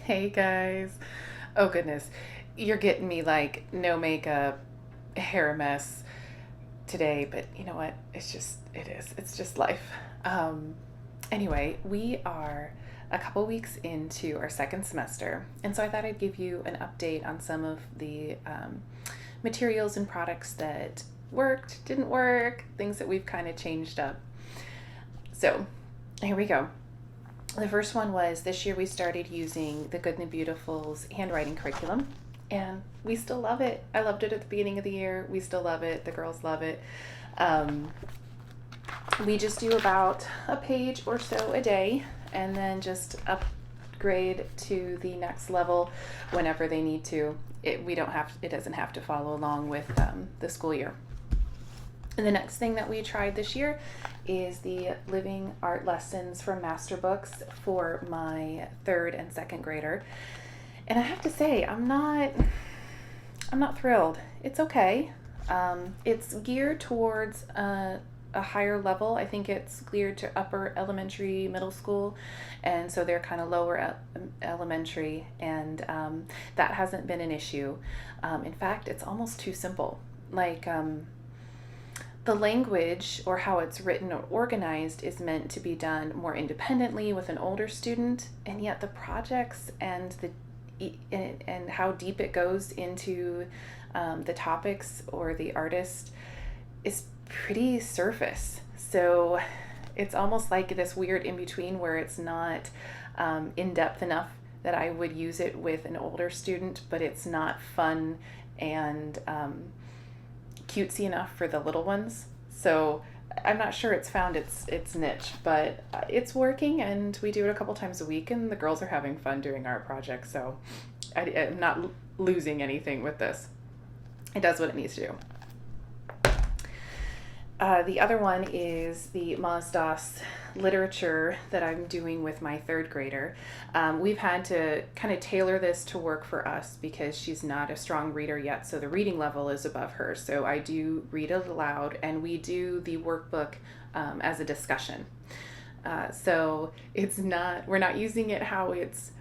Hey guys. Oh goodness. You're getting me like no makeup, hair a mess today, but you know what? It is. It's just life. Um, anyway, we are a couple weeks into our second semester, and so I thought I'd give you an update on some of the materials and products that worked, didn't work, things that we've kind of changed up. So, here we go. The first one was this year we started using the Good and the Beautiful's handwriting curriculum, and we still love it. I loved it at the beginning of the year. We still love it. The girls love it. Um, we just do about a page or so a day, and then just upgrade to the next level whenever they need to. It doesn't have to follow along with the school year. And the next thing that we tried this year is the living art lessons from Master Books for my third and second grader. And I have to say, I'm not thrilled. It's okay. It's geared towards a higher level. I think it's geared to upper elementary, middle school, and so they're kind of lower elementary, and that hasn't been an issue. In fact, it's almost too simple. The language or how it's written or organized is meant to be done more independently with an older student, and yet the projects and how deep it goes into the topics or the artist is pretty surface. So it's almost like this weird in between where it's not in depth enough that I would use it with an older student, but it's not fun and cutesy enough for the little ones. So I'm not sure it's found its niche, but it's working, and we do it a couple times a week, and the girls are having fun doing art projects. So I'm not losing anything with this. It does what it needs to do. The other one is the Mazdas Literature that I'm doing with my third grader. We've had to kind of tailor this to work for us because she's not a strong reader yet, so the reading level is above her. So I do read it aloud, and we do the workbook as a discussion. So we're not using it how it's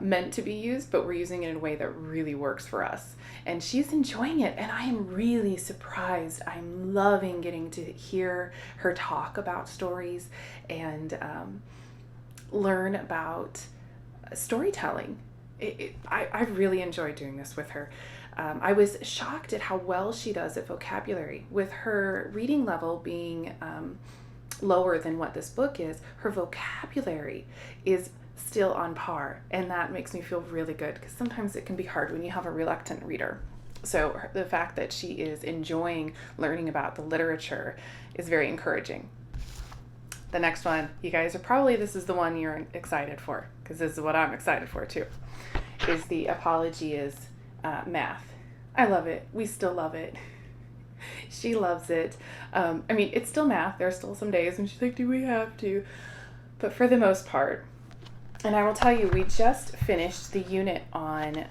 meant to be used, but we're using it in a way that really works for us. And she's enjoying it, and I am really surprised. I'm loving getting to hear her talk about stories and learn about storytelling. I really enjoy doing this with her. I was shocked at how well she does at vocabulary. With her reading level being lower than what this book is, her vocabulary is still on par, and that makes me feel really good because sometimes it can be hard when you have a reluctant reader. So the fact that she is enjoying learning about the literature is very encouraging. The next one, you guys this is the one you're excited for, because this is what I'm excited for too, is the Apologia's math. I love it. We still love it. She loves it. It's still math. There are still some days when she's like, do we have to? But for the most part, and I will tell you, we just finished the unit on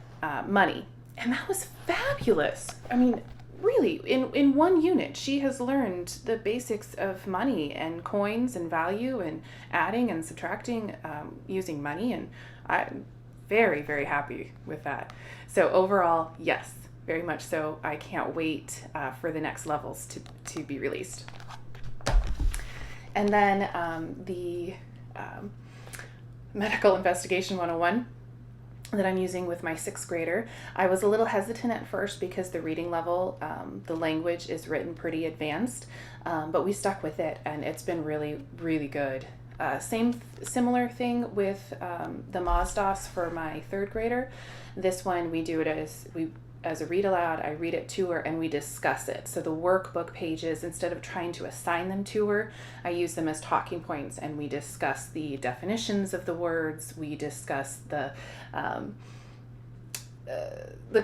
money, and that was fabulous. Really, in one unit, she has learned the basics of money and coins and value and adding and subtracting using money, and I'm very, very happy with that. So overall, yes, very much so. I can't wait for the next levels to be released. And then the Medical Investigation 101 that I'm using with my sixth grader. I was a little hesitant at first because the reading level, the language is written pretty advanced, but we stuck with it, and it's been really, really good. Similar thing with the Mosdos for my third grader. This one we do it as a read aloud. I read it to her and we discuss it. So the workbook pages, instead of trying to assign them to her, I use them as talking points, and we discuss the definitions of the words. We discuss the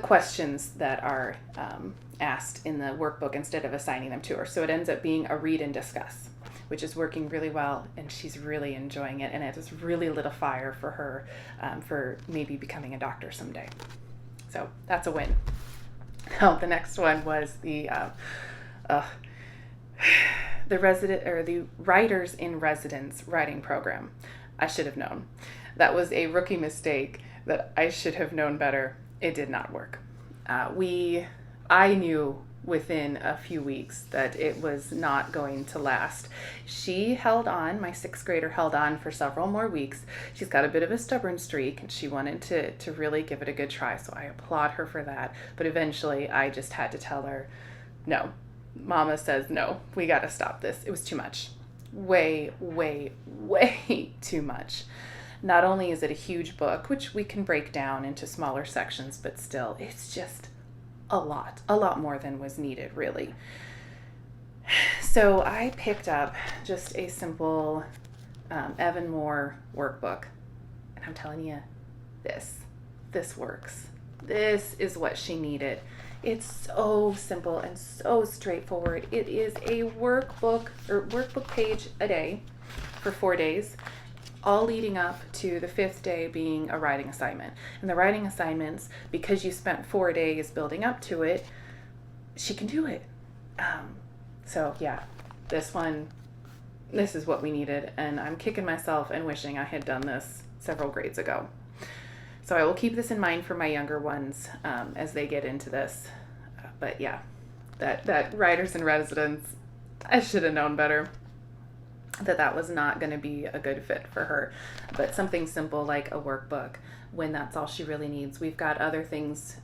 questions that are asked in the workbook instead of assigning them to her. So it ends up being a read and discuss, which is working really well, and she's really enjoying it, and it has really lit a fire for her for maybe becoming a doctor someday. So that's a win. Oh, the next one was the Writers in Residence writing program. I should have known. That was a rookie mistake. that I should have known better. It did not work. I knew within a few weeks that it was not going to last. She held on, my sixth grader held on for several more weeks. She's got a bit of a stubborn streak and she wanted to really give it a good try. So I applaud her for that. But eventually I just had to tell her, no, Mama says no, we got to stop this. It was too much. Way, way, way too much. Not only is it a huge book, which we can break down into smaller sections, but still, it's just a lot more than was needed, really. So I picked up just a simple Evan Moore workbook, and I'm telling you, this works. This is what she needed. It's so simple and so straightforward. It is a workbook page a day for 4 days, all leading up to the 5th day being a writing assignment. And the writing assignments, because you spent 4 days building up to it, she can do it. So yeah, this is what we needed, and I'm kicking myself and wishing I had done this several grades ago. So I will keep this in mind for my younger ones as they get into this. But yeah, that writers in residence, I should have known better that was not going to be a good fit for her. But something simple like a workbook, when that's all she really needs. We've got other things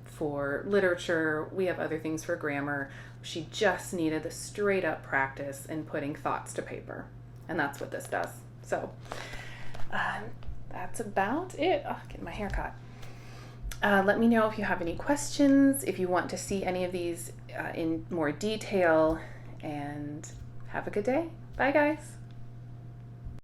for literature. We have other things for grammar. She just needed the straight up practice in putting thoughts to paper. And that's what this does. So that's about it. Oh, getting my hair caught. Let me know if you have any questions, if you want to see any of these in more detail, and have a good day. Bye, guys.